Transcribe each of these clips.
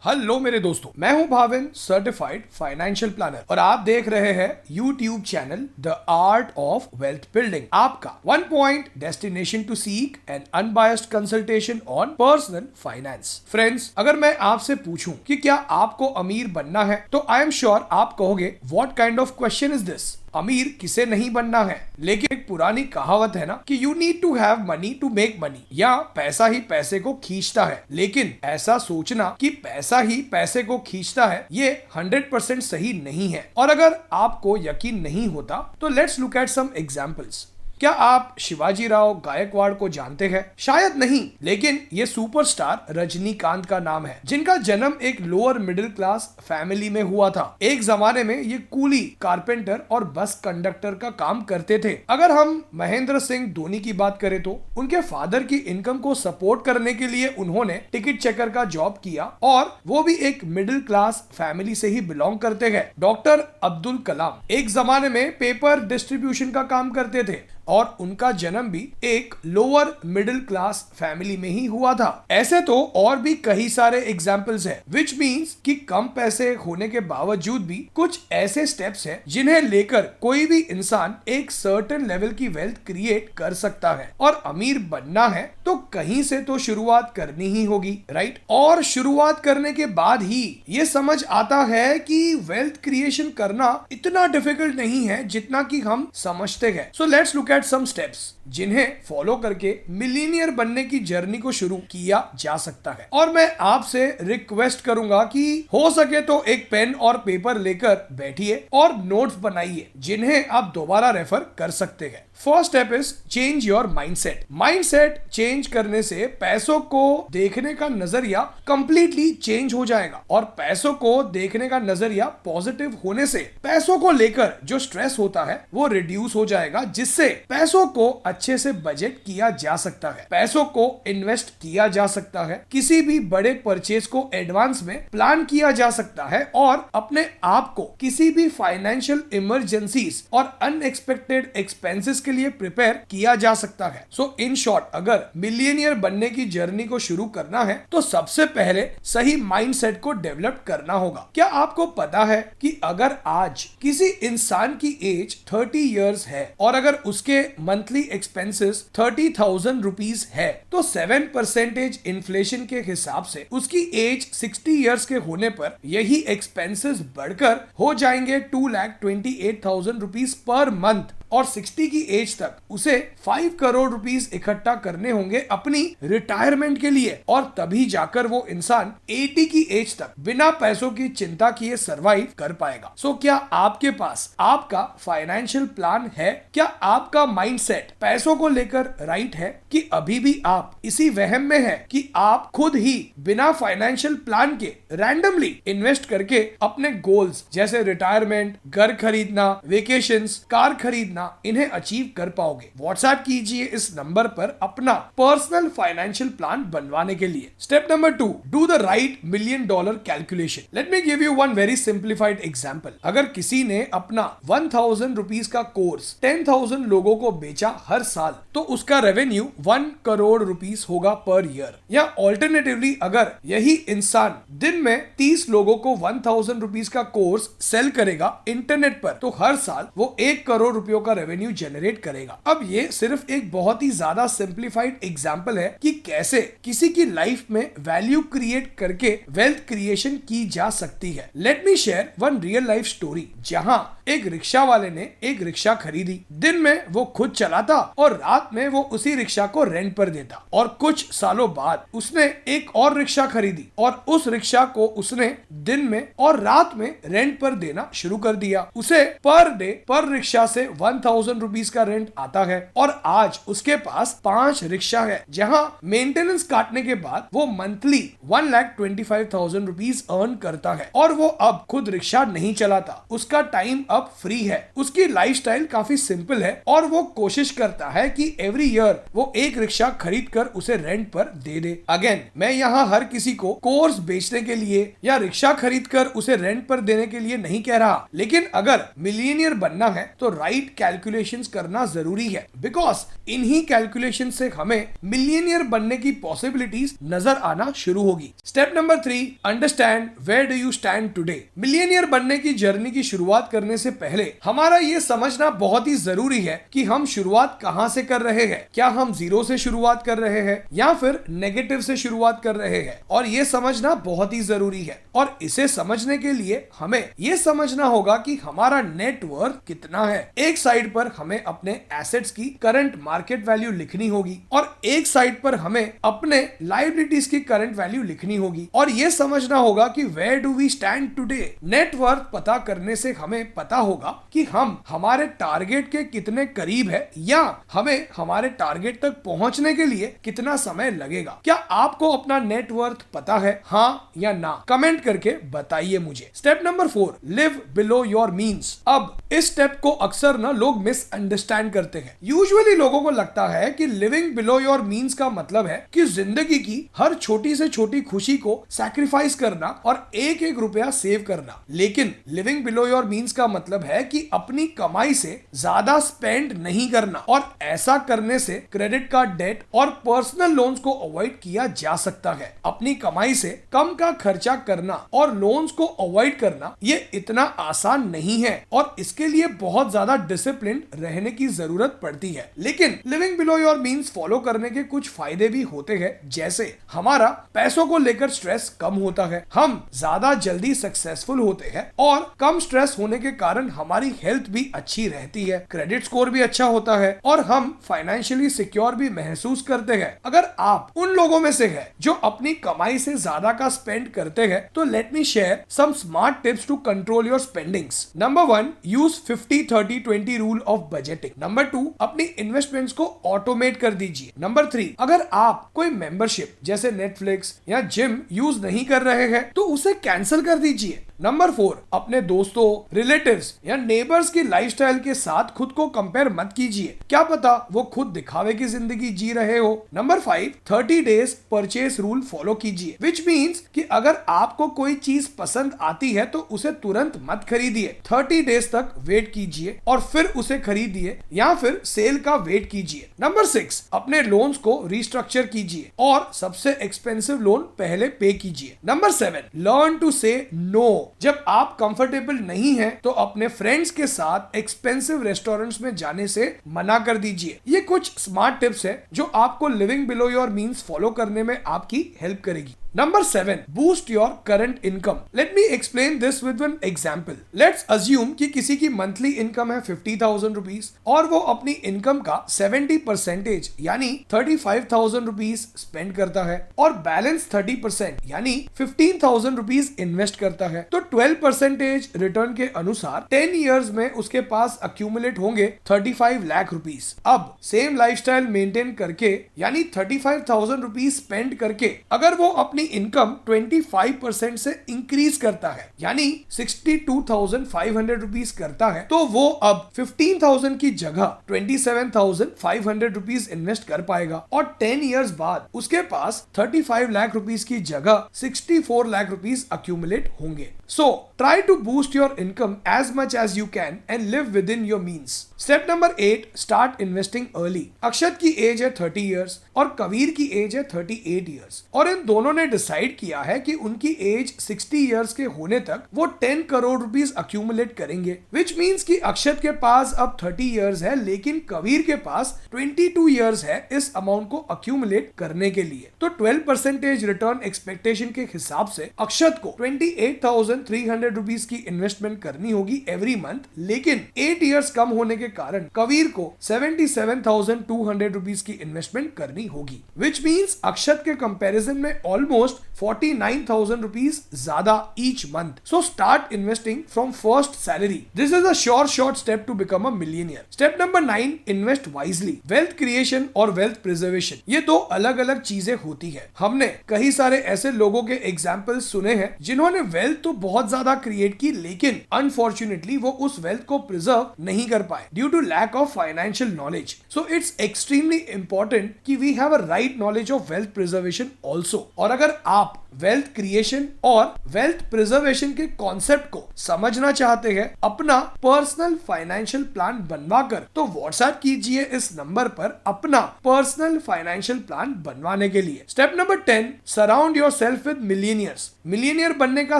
Hello मेरे दोस्तों, मैं हूं भाविन, सर्टिफाइड फाइनेंशियल प्लानर और आप देख रहे हैं YouTube channel the art of wealth building, आपका one point destination to seek an unbiased consultation on personal finance. Friends, अगर मैं आपसे पूछूं कि क्या आपको अमीर बनना है, तो आई एम श्योर आप कहोगे what kind of question is this. अमीर किसे नहीं बनना है, लेकिन एक पुरानी कहावत है ना कि you need to have money to make money, या पैसा ही पैसे को खींचता है। लेकिन ऐसा सोचना कि पैसा ही पैसे को खींचता है, ये 100% सही नहीं है। और अगर आपको यकीन नहीं होता तो let's look at some examples. क्या आप शिवाजी राव गायकवाड़ को जानते हैं? शायद नहीं, लेकिन ये सुपरस्टार रजनीकांत का नाम है, जिनका जन्म एक लोअर मिडिल क्लास फैमिली में हुआ था। एक जमाने में ये कूली, कारपेंटर और बस कंडक्टर का काम करते थे। अगर हम महेंद्र सिंह धोनी की बात करें तो उनके फादर की इनकम को सपोर्ट करने के लिए उन्होंने टिकट चेकर का जॉब किया, और वो भी एक मिडिल क्लास फैमिली से ही बिलोंग करते हैं। डॉक्टर अब्दुल कलाम एक जमाने में पेपर डिस्ट्रीब्यूशन का काम करते थे, और उनका जन्म भी एक लोअर मिडिल क्लास फैमिली में ही हुआ था। ऐसे तो और भी कई सारे एग्जाम्पल्स हैं, विच मीन्स कि कम पैसे होने के बावजूद भी कुछ ऐसे स्टेप्स हैं जिन्हें लेकर कोई भी इंसान एक सर्टेन लेवल की वेल्थ क्रिएट कर सकता है। और अमीर बनना है तो कहीं से तो शुरुआत करनी ही होगी, राइट? और शुरुआत करने के बाद ही ये समझ आता है कि वेल्थ क्रिएशन करना इतना डिफिकल्ट नहीं है जितना कि हम समझते हैं। So let's look eight some steps जिन्हें फॉलो करके मिलीनियर बनने की जर्नी को शुरू किया जा सकता है। और मैं आपसे रिक्वेस्ट करूंगा कि हो सके तो एक पेन और पेपर लेकर बैठिए और नोट्स बनाइए, जिन्हें आप दोबारा रेफर कर सकते हैं। First step is change your mindset. Mindset change करने से पैसों को देखने का नजरिया कंप्लीटली चेंज हो जाएगा, और पैसों को देखने का नजरिया पॉजिटिव होने से पैसों को लेकर जो स्ट्रेस होता है वो रिड्यूस हो जाएगा, जिससे पैसों को अच्छे से बजट किया जा सकता है, पैसों को इन्वेस्ट किया जा सकता है, किसी भी बड़े परचेज को एडवांस में प्लान किया जा सकता है, और अपने आप को किसी भी फाइनेंशियल इमरजेंसीज और अनएक्सपेक्टेड एक्सपेंसेस के लिए प्रिपेयर किया जा सकता है। सो इन शॉर्ट, अगर मिलियनियर बनने की जर्नी को शुरू करना है तो सबसे पहले सही माइंडसेट को डेवलप करना होगा। क्या आपको पता है कि अगर आज किसी इंसान की एज 30 इयर्स है और अगर उसके मंथली एक्सपेंसेस 30,000 रुपीज है, तो 7% इन्फ्लेशन के हिसाब से उसकी एज 60 इयर्स के होने पर यही एक्सपेंसेस बढ़कर हो जाएंगे 2,28,000 रुपीज पर मंथ, और 60 की एज तक उसे 5 करोड़ रुपीस इकट्ठा करने होंगे अपनी रिटायरमेंट के लिए, और तभी जाकर वो इंसान 80 की एज तक बिना पैसों की चिंता किए सरवाइव कर पाएगा। सो क्या आपके पास आपका फाइनेंशियल प्लान है? क्या आपका माइंडसेट पैसों को लेकर राइट है, कि अभी भी आप इसी वहम में है कि आप खुद ही बिना फाइनेंशियल प्लान के रैंडमली इन्वेस्ट करके अपने गोल्स जैसे रिटायरमेंट, घर खरीदना, वेकेशंस, कार खरीदना, इन्हें अचीव कर पाओगे? व्हाट्सएप कीजिए इस नंबर पर अपना पर्सनल फाइनेंशियल प्लान बनवाने के लिए। Step number 2, do the right $1 million calculation. Let me give you one very simplified example. अगर किसी ने अपना 1,000 रुपीज का कोर्स 10,000 लोगों को बेचा हर साल, तो उसका रेवेन्यू 1 करोड़ रुपीस होगा पर ईयर। या ऑल्टरनेटिवली, अगर यही इंसान दिन में 30 लोगों को 1,000 रुपीज का कोर्स सेल करेगा इंटरनेट पर, तो हर साल वो 1 करोड़ रुपयों का रेवेन्यू जनरेट करेगा। अब ये सिर्फ एक बहुत ही ज्यादा सिंप्लीफाइड एग्जांपल है कि कैसे किसी की लाइफ में वैल्यू क्रिएट करके वेल्थ क्रिएशन की जा सकती है। Late me share one real life story, जहां एक रिक्शा वाले ने एक रिक्शा खरीदी। दिन में वो खुद चलाता और रात में वो उसी रिक्शा को रेंट पर देता, और कुछ सालों बाद उसने एक और रिक्शा खरीदी और उस रिक्शा को उसने दिन में और रात में रेंट पर देना शुरू कर दिया। उसे पर डे पर रिक्शा से 1,000 रुपीज का रेंट आता है, और आज उसके पास 5 रिक्शा है, जहां मेंटेनेंस काटने के बाद वो मंथली 1,25,000 रुपीज अर्न करता है। और वो अब खुद रिक्शा नहीं चलाता, उसका टाइम अब अब फ्री है। उसकी लाइफस्टाइल काफी सिंपल है और वो कोशिश करता है कि एवरी ईयर वो एक रिक्शा खरीद कर उसे रेंट पर दे दे। अगेन, मैं यहाँ हर किसी को कोर्स बेचने के लिए या रिक्शा खरीद कर उसे रेंट पर देने के लिए नहीं कह रहा, लेकिन अगर मिलियनियर बनना है तो राइट कैलकुलेशंस करना जरूरी है, बिकॉज इन्हीं कैलकुलेशन से हमें मिलियनियर बनने की पॉसिबिलिटीज नजर आना शुरू होगी। Step number 3, understand where do you stand today. Millionaire बनने की जर्नी की शुरुआत करने से पहले हमारा ये समझना बहुत ही जरूरी है कि हम शुरुआत कहां से कर रहे हैं। क्या हम जीरो से शुरुआत कर रहे हैं या फिर नेगेटिव से शुरुआत कर रहे हैं, और ये समझना बहुत ही जरूरी है। और इसे समझने के लिए हमें ये समझना होगा कि हमारा नेटवर्थ कितना है। एक साइड पर हमें अपने एसेट्स की करंट मार्केट वैल्यू लिखनी होगी और एक साइड पर हमें अपने लायबिलिटीज की करंट वैल्यू लिखनी होगी, और यह समझना होगा कि where do we stand today. Net worth पता करने से हमें पता होगा कि हम हमारे टारगेट के कितने करीब है या हमें हमारे टारगेट तक पहुंचने के लिए कितना समय लगेगा। क्या आपको अपना नेटवर्थ पता है, हाँ या ना? कमेंट करके बताइए मुझे। Step number 4, live below your means. अब इस स्टेप को अक्सर ना लोग मिसअंडरस्टैंड करते हैं। यूजुअली लोगों को लगता है कि लिविंग बिलो योर मीन्स का मतलब है कि जिंदगी की हर छोटी से छोटी खुशी को सैक्रिफाइस करना और एक एक रुपया सेव करना। लेकिन लिविंग बिलो योर मीन्स का मतलब है कि अपनी कमाई से ज्यादा स्पेंड नहीं करना, और ऐसा करने से क्रेडिट कार्ड डेट और पर्सनल लोन्स को अवॉइड किया जा सकता है। अपनी कमाई से कम का खर्चा करना और लोन्स को अवॉइड करना ये इतना आसान नहीं है और इसके लिए बहुत ज्यादा डिसिप्लिन रहने की जरूरत पड़ती है। लेकिन living below your means follow करने के कुछ फायदे भी होते हैं, जैसे हमारा पैसों को लेकर स्ट्रेस कम होता है, हम ज्यादा जल्दी सक्सेसफुल होते हैं और कम स्ट्रेस होने के कारण हमारी हेल्थ भी अच्छी रहती है, क्रेडिट स्कोर भी अच्छा होता है और हम फाइनेंशियली सिक्योर भी महसूस करते हैं। अगर आप उन लोगों में से हैं जो अपनी कमाई से ज्यादा का स्पेंड करते हैं, तो let me share some smart tips to control your spendings. Number 1, use 50-30-20 rule of budgeting. Number 2, अपनी इन्वेस्टमेंट्स को ऑटोमेट कर दीजिए। नंबर 3, अगर आप कोई मेंबरशिप जैसे नेटफ्लिक्स या जिम यूज नहीं कर रहे हैं तो उसे कैंसिल कर दीजिए। नंबर 4, अपने दोस्तों, रिलेटिव्स या नेबर्स की लाइफस्टाइल के साथ खुद को कंपेयर मत कीजिए, क्या पता वो खुद दिखावे की जिंदगी जी रहे हो। Number 5, 30 days purchase rule follow कीजिए, विच मीन्स कि अगर आपको कोई चीज पसंद आती है तो उसे तुरंत मत खरीदिए, 30 डेज तक वेट कीजिए और फिर उसे खरीदिए या फिर सेल का वेट कीजिए। नंबर 6, अपने लोन्स को रिस्ट्रक्चर कीजिए और सबसे एक्सपेंसिव लोन पहले पे कीजिए। नंबर 7, लर्न टू से नो। जब आप कंफर्टेबल नहीं हैं तो अपने फ्रेंड्स के साथ एक्सपेंसिव रेस्टोरेंट्स में जाने से मना कर दीजिए। ये कुछ स्मार्ट टिप्स है जो आपको living below your means follow करने में आपकी हेल्प करेगी। Number 7, boost your current income. Let me explain this with one example. Let's assume कि किसी की मंथली इनकम है 50,000 रुपीज और वो अपनी इनकम का 70% यानी 35,000 रुपीज स्पेंड करता है और बैलेंस 30% यानी 15,000 रुपीज इन्वेस्ट करता है। तो 12% रिटर्न के अनुसार 10 इयर्स में उसके पास अक्यूमुलेट होंगे 35 लाख रुपीज। अब सेम लाइफस्टाइल मेंटेन करके यानी 35,000 रुपीज स्पेंड करके अगर वो अपनी इनकम 25% से इंक्रीज करता है यानी 62,500 रुपीज करता है, तो वो अब 15,000 की जगह 27,500 रुपीज इन्वेस्ट कर पाएगा और 10 इयर्स बाद उसके पास 35 लाख रुपीज की जगह 64 लाख रुपीज अक्यूमुलेट होंगे। So try to boost your income as much as you can and live within your means. Step number 8, start investing early. अक्षत की एज है 30 इयर्स और कबीर की एज है 38 इयर्स और इन दोनों ने डिसाइड किया है कि उनकी एज 60 इयर्स के होने तक वो 10 करोड़ रुपीस अक्यूमुलेट करेंगे, विच मीन्स कि अक्षत के पास अब 30 इयर्स है लेकिन कबीर के पास 22 इयर्स है इस अमाउंट को अक्यूमुलेट करने के लिए। तो 12% रिटर्न एक्सपेक्टेशन के हिसाब से अक्षत को 28,300 रुपीस की इन्वेस्टमेंट करनी होगी एवरी मंथ, लेकिन 8 इयर्स कम होने के कारण कबीर को 77,200 रुपीस की इन्वेस्टमेंट करनी होगी, विच मीन्स अक्षत के कंपैरिजन में ऑलमोस्ट 49,000 रुपीस ज्यादा each month. So start investing from first salary. This is a short step to become a millionaire. Step number 9, invest wisely. Wealth creation और वेल्थ प्रिजर्वेशन ये दो अलग अलग चीजें होती है। हमने कई सारे ऐसे लोगों के एग्जाम्पल्स सुने हैं जिन्होंने वेल्थ तो बहुत ज्यादा क्रिएट की, लेकिन अनफॉर्चुनेटली वो उस वेल्थ को प्रिजर्व नहीं कर पाए due to lack of financial knowledge. So it's extremely important कि we have a right knowledge of wealth preservation also. और अगर आप वेल्थ क्रिएशन और वेल्थ प्रिजर्वेशन के कॉन्सेप्ट को समझना चाहते हैं अपना पर्सनल फाइनेंशियल प्लान बनवाकर, तो व्हाट्सएप कीजिए इस नंबर पर अपना पर्सनल फाइनेंशियल प्लान बनवाने के लिए। Step number 10, surround yourself with millionaires. Millionaire बनने का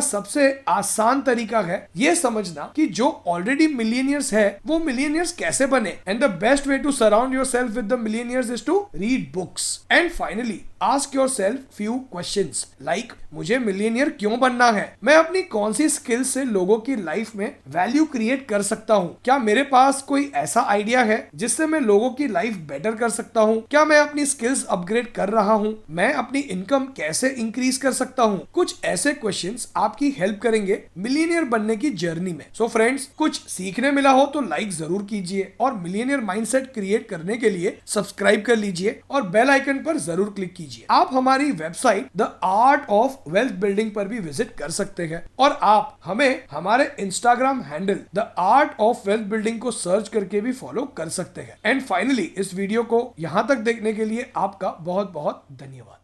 सबसे आसान तरीका है ये समझना कि जो ऑलरेडी मिलियनियर्स है वो मिलियनियर्स कैसे बने। And the best way to surround yourself with the millionaires is to read books. And finally ask yourself few questions like मुझे मिलियनियर क्यों बनना है, मैं अपनी कौन सी स्किल्स से लोगों की लाइफ में वैल्यू क्रिएट कर सकता हूँ, क्या मेरे पास कोई ऐसा आइडिया है जिससे मैं लोगों की लाइफ बेटर कर सकता हूँ, क्या मैं अपनी स्किल्स अपग्रेड कर रहा हूँ, मैं अपनी इनकम कैसे इंक्रीज कर सकता हूँ। कुछ ऐसे क्वेश्चंस आपकी हेल्प करेंगे मिलियनियर बनने की जर्नी में। सो फ्रेंड्स, कुछ सीखने मिला हो तो लाइक जरूर कीजिए और मिलियनियर माइंडसेट क्रिएट करने के लिए सब्सक्राइब कर लीजिए और बेल आइकन पर जरूर क्लिक कीजिए। आप हमारी website the art of wealth building पर भी विजिट कर सकते हैं और आप हमें हमारे Instagram handle the art of wealth building को सर्च करके भी फॉलो कर सकते हैं। एंड फाइनली इस वीडियो को यहां तक देखने के लिए आपका बहुत बहुत धन्यवाद।